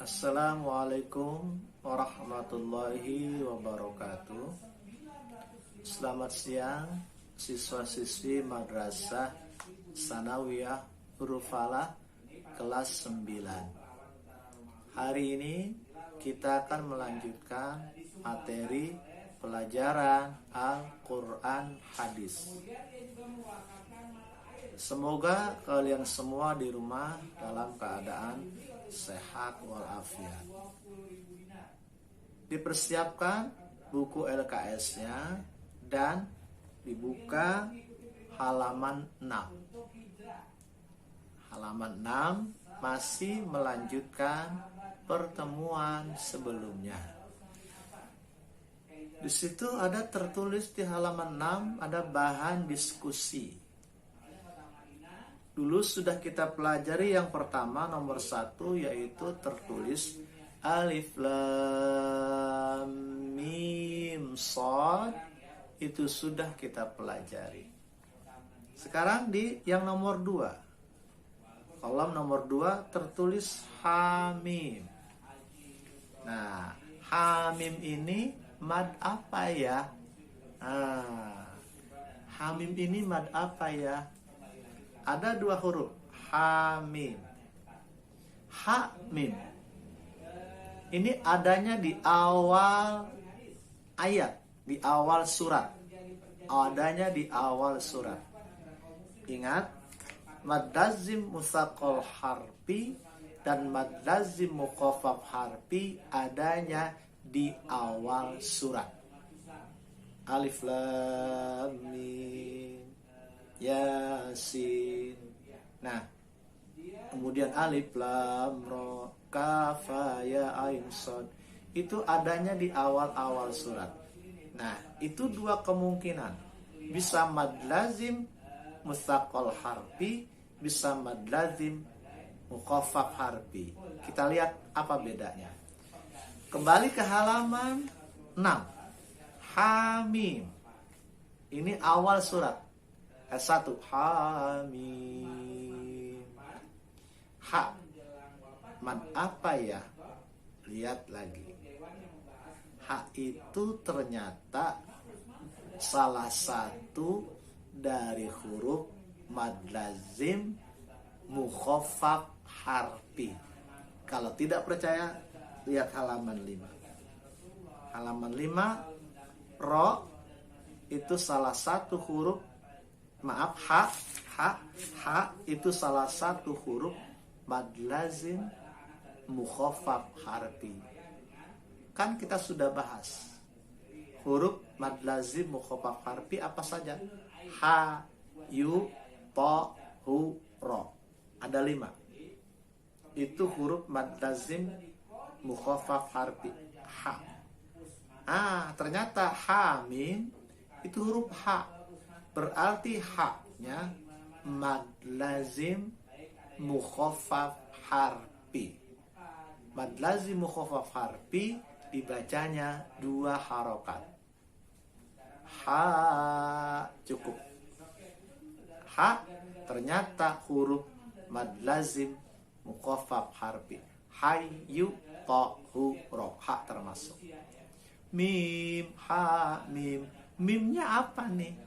Assalamualaikum warahmatullahi wabarakatuh. Selamat siang siswa-siswi Madrasah Tsanawiyah Huruf Falah kelas 9. Hari ini kita akan melanjutkan materi pelajaran Al-Quran Hadis. Semoga kalian semua di rumah dalam keadaan sehat walafiat. Dipersiapkan buku LKS-nya dan dibuka halaman 6. Halaman 6 masih melanjutkan pertemuan sebelumnya. Di situ ada tertulis di halaman 6 ada bahan diskusi. Dulu sudah kita pelajari yang pertama nomor 1 yaitu tertulis alif lam mim shad, itu sudah kita pelajari. Sekarang di yang nomor 2. Kolom nomor 2 tertulis hamim. Nah, hamim ini mad apa ya? Hamim ini mad apa ya? Ada 2 huruf, hamim. Hamim ini adanya di awal ayat, di awal surat. Adanya di awal surat. Ingat, mad lazim mutsaqal harfi dan mad lazim mukhaffaf harfi adanya di awal surat. Alif lam mim Yasin. Nah, kemudian alif lam ra kaf ya ain shad itu adanya di awal-awal surat. Nah, itu 2 kemungkinan. Bisa mad lazim mutsaqal harfi, bisa mad lazim mukhaffaf harfi. Kita lihat apa bedanya. Kembali ke halaman 6. Hamim. Ini awal surat. S1 hamim. Ha. Mad apa ya? Lihat lagi. Ha itu ternyata salah satu dari huruf mad lazim mukhaffaf harfi. Kalau tidak percaya, lihat halaman 5. Halaman 5, ro itu salah satu huruf, maaf, ha itu salah satu huruf mad lazim mukhaffaf harfi. Kan kita sudah bahas huruf mad lazim mukhaffaf harfi apa saja? Ha, yu, to, hu, ro. Ada 5. Itu huruf mad lazim mukhaffaf harfi. Ha. Ternyata hamim itu huruf ha. Berarti ha-nya mad lazim mukhaffaf harfi. Mad lazim mukhaffaf harfi dibacanya 2 harokat. Ha, cukup. Ha ternyata huruf mad lazim mukhaffaf harfi. Hayyu ta hu ro. Ha termasuk. Mim, ha, mim. Mimnya apa nih?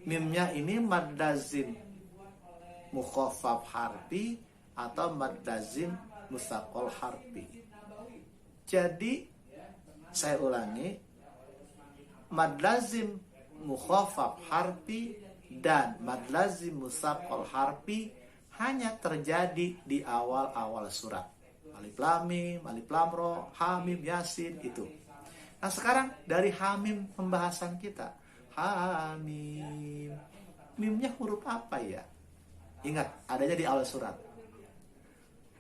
Mimnya ini mad lazim mukhaffaf harfi atau mad lazim mutsaqal harfi. Jadi saya ulangi, mad lazim mukhaffaf harfi dan mad lazim mutsaqal harfi hanya terjadi di awal-awal surat. Alif lam mim, alif lam ra, hamim, yasin itu. Nah, sekarang dari hamim pembahasan kita. Hamim. Mimnya huruf apa ya? Ingat, adanya di awal surat.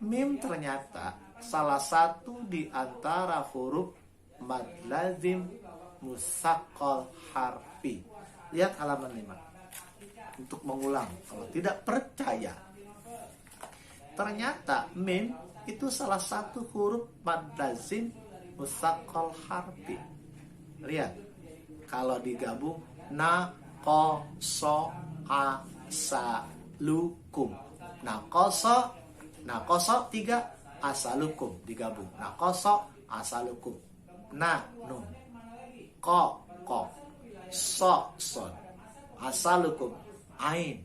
Mim ternyata salah satu di antara huruf mad lazim mutsaqal harfi. Lihat halaman 5. Untuk mengulang, kalau tidak percaya. Ternyata mim itu salah satu huruf mad lazim mutsaqal harfi. Lihat. Kalau digabung na ko so a sa lukum. Nakoso 3 asalukum digabung. Nakoso asalukum. Na nun. Ko so son. Asalukum ain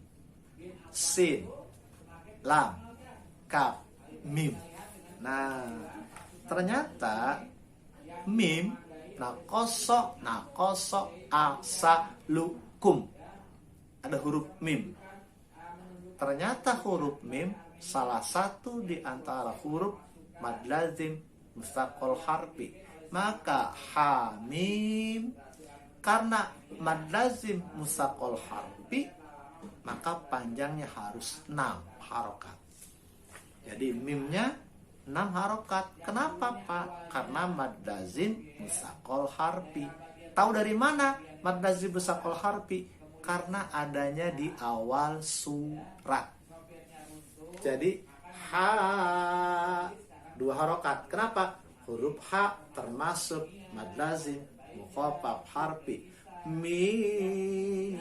sin lam kaf mim. Nah, ternyata mim nakoso asalukum ada huruf mim. Ternyata huruf mim salah satu di antara huruf mad lazim mustaqol harfi. Maka hamim karena mad lazim mustaqol harfi, maka panjangnya harus 6 harokat. Jadi mimnya 6 harokat. Kenapa Pak? Karena mad lazim mustaqol harfi. Tahu dari mana mad lazim mustaqol harfi? Karena adanya di awal surat. Jadi ha 2 harokat. Kenapa? Huruf H termasuk mad lazim mukhaffaf harfi. Mim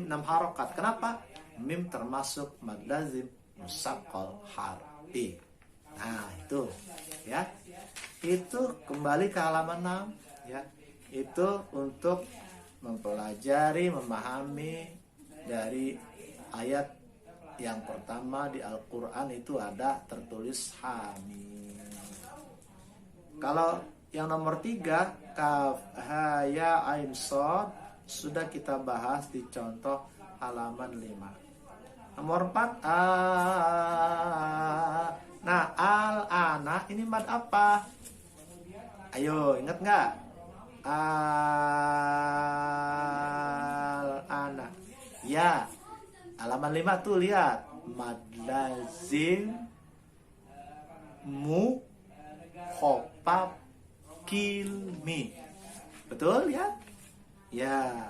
6 harokat. Kenapa? Mim termasuk mad lazim musaqqal harfi. Nah, itu ya. Itu kembali ke halaman 6 ya. Itu untuk mempelajari, memahami dari ayat yang pertama di Al-Quran itu ada tertulis hamim. Kalau yang nomor 3 kaf ha ya ain shad sudah kita bahas di contoh halaman 5. Nomor 4 nah al-ana ini mad apa? Ayo ingat nggak? Al-ana ya, halaman 5 tuh lihat mad lazim mukhaffaf kilmi. Betul ya? Ya,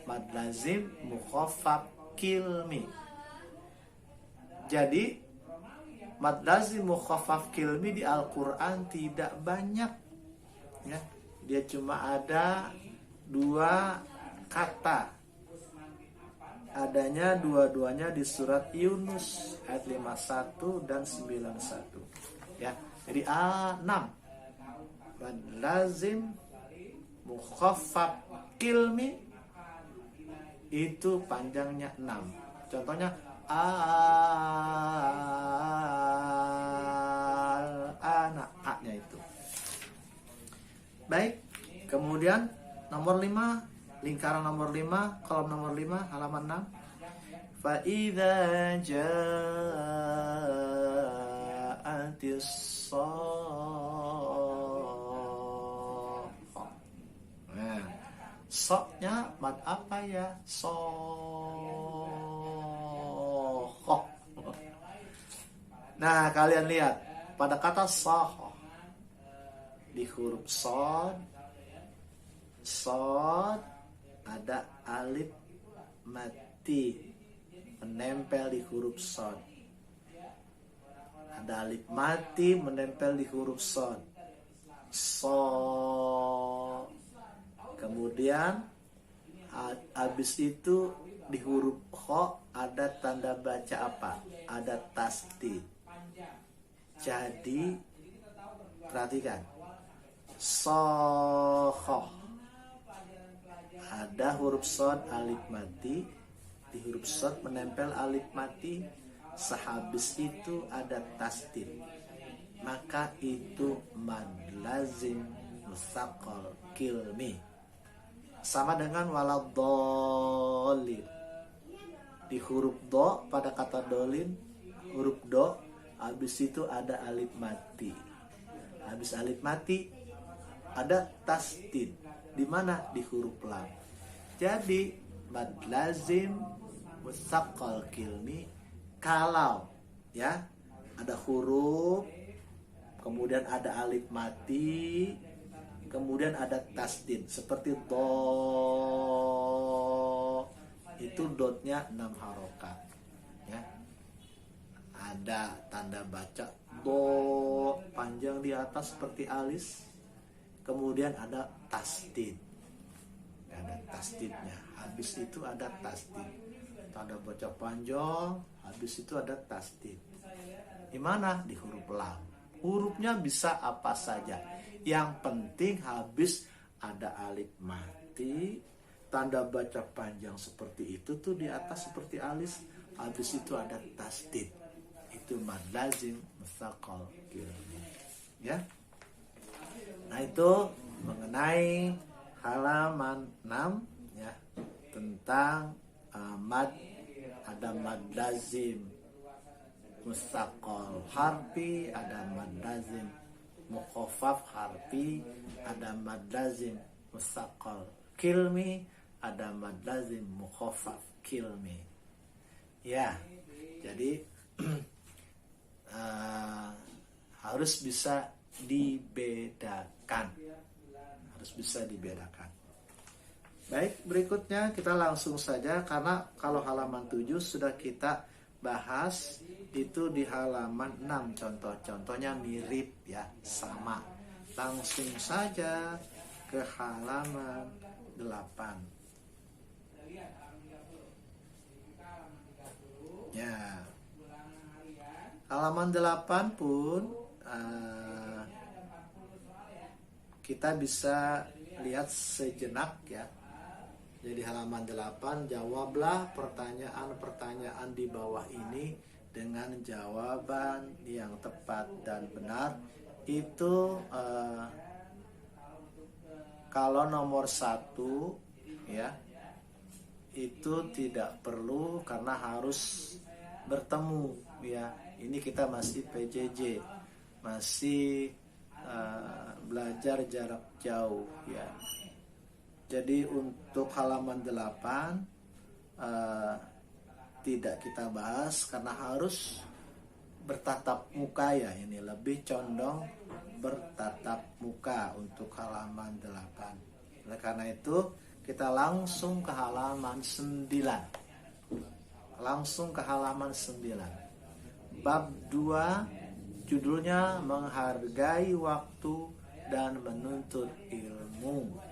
mad lazim mukhaffaf kilmi. Jadi mad lazim mukhaffaf kilmi di Al-Qur'an tidak banyak ya. Dia cuma ada 2 kata. Adanya dua-duanya di surat Yunus ayat 51 dan 91 ya. Jadi A6 mad lazim mukhaffaf kilmi itu panjangnya 6. Contohnya al-ana, a-nya itu. Baik, kemudian nomor 5, lingkaran nomor 5, kolom nomor 5, halaman 6. Fa idza ja'atis shaqqah. Nah, soknya mad apa ya? Soh. Nah, kalian lihat pada kata soh di huruf shad ada alif mati menempel di huruf shad. Ada alif mati menempel di huruf shad. Kemudian habis itu di huruf kha ada tanda baca apa? Ada tasdid. Jadi perhatikan. Sokhoh ada huruf shad alif mati, di huruf shad menempel alif mati, sehabis itu ada tasdid, maka itu mad lazim mustaqal kilmi. Sama dengan waladhdallin. Di huruf do pada kata dolin, huruf do habis itu ada alif mati. Habis alif mati ada tasdid. Di mana? Di huruf lam. Jadi mad lazim mustaqal kilmi kalau ya ada huruf, kemudian ada alif mati, kemudian ada tasdid seperti do, itu dotnya 6 harokat ya. Ada tanda baca do panjang di atas seperti alis, kemudian ada tasdid, ada tasdidnya, habis itu ada tasdid. tanda baca panjang, habis itu ada tasdid. Di mana? Di huruf lam. Hurufnya bisa apa saja. Yang penting habis ada alif mati, tanda baca panjang seperti itu tuh di atas seperti alis, habis itu ada tasdid. Itu mad lazim mutsaqal kilmi. Ya. Nah, itu mengenai halaman 6 ya, tentang mad, ada mad lazim mustaqal harfi, ada mad lazim mukhaffaf harfi, ada mad lazim mustaqal kilmi, ada mad lazim mukhaffaf kilmi. Ya, jadi harus bisa dibedakan. Harus bisa dibedakan. Baik, berikutnya kita langsung saja, karena kalau halaman 7 sudah kita bahas, itu di halaman 6 contoh-contohnya mirip ya, sama. Langsung saja ke halaman 8. Ya. Halaman 8 pun kita bisa lihat sejenak ya. Jadi halaman 8, jawablah pertanyaan-pertanyaan di bawah ini dengan jawaban yang tepat dan benar. Itu kalau nomor 1 ya, itu tidak perlu karena harus bertemu ya. Ini kita masih PJJ, masih belajar jarak jauh ya. Jadi untuk halaman 8 tidak kita bahas karena harus bertatap muka ya. Ini lebih condong bertatap muka untuk halaman 8. Oleh karena itu kita langsung ke halaman 9. Langsung ke halaman 9. Bab 2, judulnya menghargai waktu dan menuntut ilmu.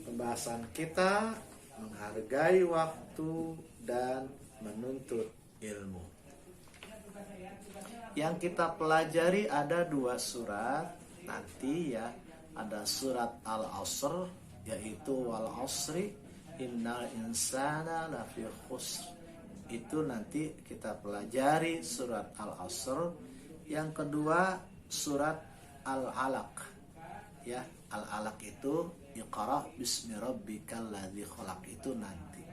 Pembahasan kita menghargai waktu dan menuntut ilmu. Yang kita pelajari ada 2 surat nanti ya. Ada surat Al-Asr, yaitu wal asri innal insana lafi khusr. Itu nanti kita pelajari surat Al-Asr. Yang kedua surat Al-Alaq ya. Al-Alaq itu Iqra bismi rabbikal ladzi khalaq, itu nanti.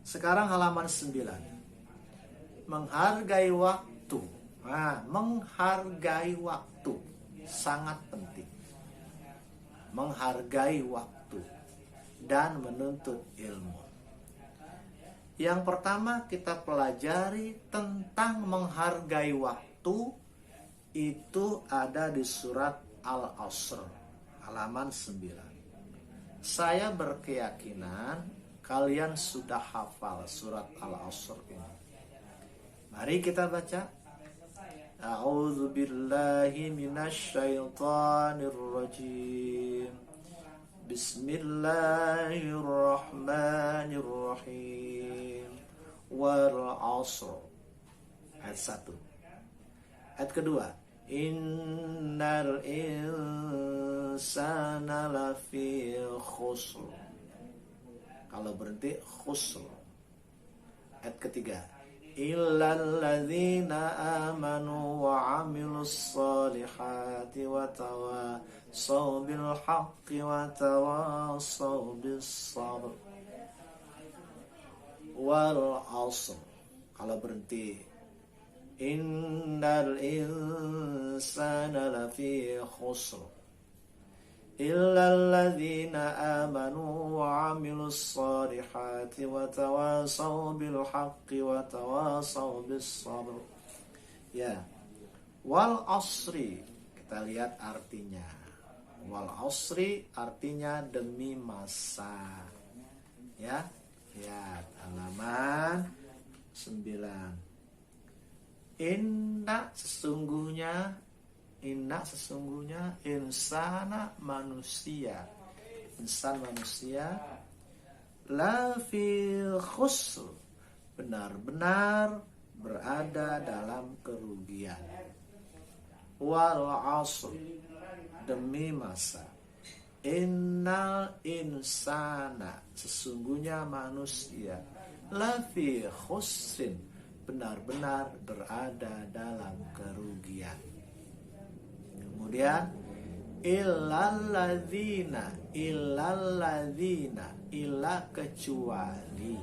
Sekarang halaman 9. Menghargai waktu. Nah, menghargai waktu sangat penting. Menghargai waktu dan menuntut ilmu. Yang pertama kita pelajari tentang menghargai waktu, itu ada di surat Al-Asr halaman 9. Saya berkeyakinan kalian sudah hafal surat Al-Asr ini. Mari kita baca. A'udzu billahi minasy syaithanir rajim. Bismillahirrahmanirrahim. Wal 'asr. Ayat 1. Ayat kedua. Innal insana lafi khusr. Kalau berhenti khusr. Ayat ketiga. Illal ladzina amanu wa 'amilus solihati wa tawasaw bil haqqi wa tawasaw bis sabr. Wal 'asr. Kalau berhenti Innal insana lafi khusr illal ladzina amanu wa 'amilus solihati wa tawasaw bil haqqi wa tawasaw bis sabr. Ya. Wal asri, kita lihat artinya. Wal asri artinya demi masa. Ya. Lihat halaman 9. Inna sesungguhnya insana manusia. Insan manusia lafi khusr, benar-benar berada dalam kerugian. Wal asr, demi masa. Innal insana, sesungguhnya manusia, lafi khusrin, benar-benar berada dalam kerugian. Kemudian illalladzina, illa kecuali,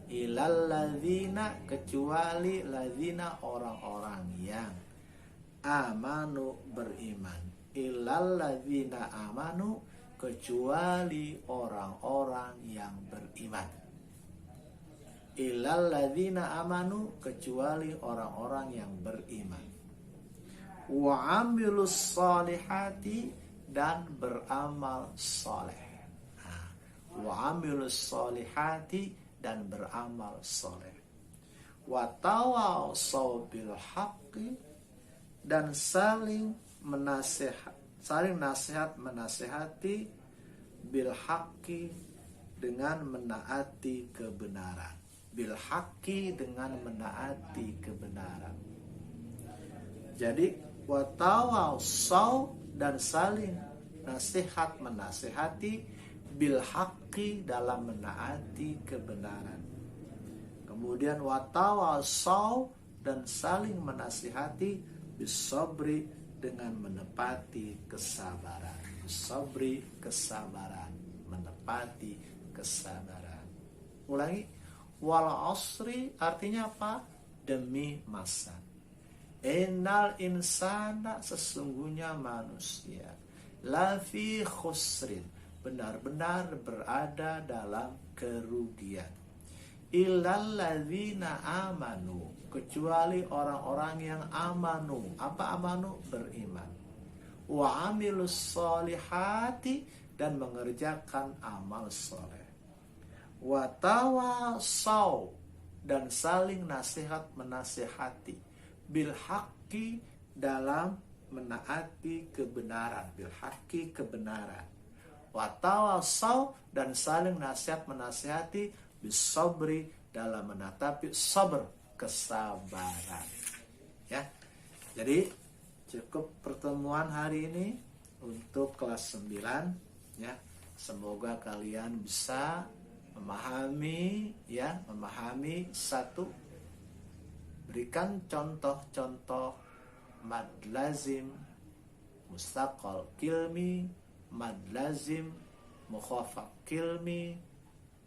illalladzina kecuali, ladzina orang-orang yang amanu beriman, illalladzina amanu kecuali orang-orang yang beriman, illalladzina amanu kecuali orang-orang yang beriman, wa amilus solihati dan beramal soleh. Wa amilus solihati dan beramal soleh. Wa tawassaw bil haqqi dan saling nasihat menasehati bil haqqi dengan menaati kebenaran. Bil haqqi dengan menaati kebenaran. Jadi watawassaw dan saling nasihat menasehati bil haqqi dalam menaati kebenaran. Kemudian watawassaw dan saling menasihati bisabri dengan menepati kesabaran. Bisabri kesabaran, menepati kesabaran. Ulangi, wal asri artinya apa? Demi masa. Innal insana, sesungguhnya manusia, lafi khusrin, benar-benar berada dalam kerugian. Illalladzina amanu, kecuali orang-orang yang amanu. Apa amanu? Beriman. Wa amilus solihati, dan mengerjakan amal soleh. Wa tawassaw, dan saling nasihat menasihati bil haqqi dalam menaati kebenaran. Bil haqqi kebenaran. Wa tawassaw, dan saling nasihat menasihati bisabri dalam menatapi sabar, kesabaran. Ya. Jadi cukup pertemuan hari ini untuk kelas 9 ya. Semoga kalian bisa memahami satu, berikan contoh-contoh mad lazim mustaqal kilmi, mad lazim mukhafaf kilmi,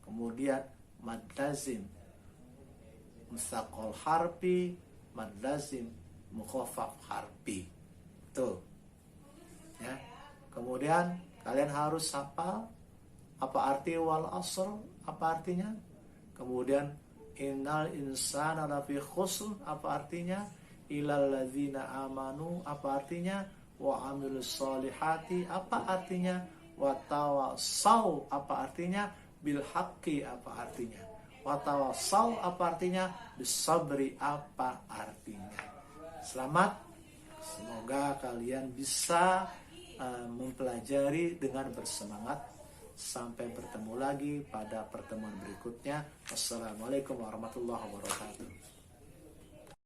kemudian mad lazim mustaqal harfi, mad lazim mukhafaf harfi. Tuh. Ya. Kemudian kalian harus hafal apa arti wal asr, apa artinya? Kemudian innal insana lafi khusr, apa artinya? Illal ladzina amanu, apa artinya? Wa amilus solihati, apa artinya? Wa tawassaw, apa artinya? Bil haqqi, apa artinya? Wa tawassaw, apa artinya? Bisabri, apa artinya? Selamat, semoga kalian bisa mempelajari dengan bersemangat. Sampai bertemu lagi pada pertemuan berikutnya. Wassalamualaikum warahmatullahi wabarakatuh.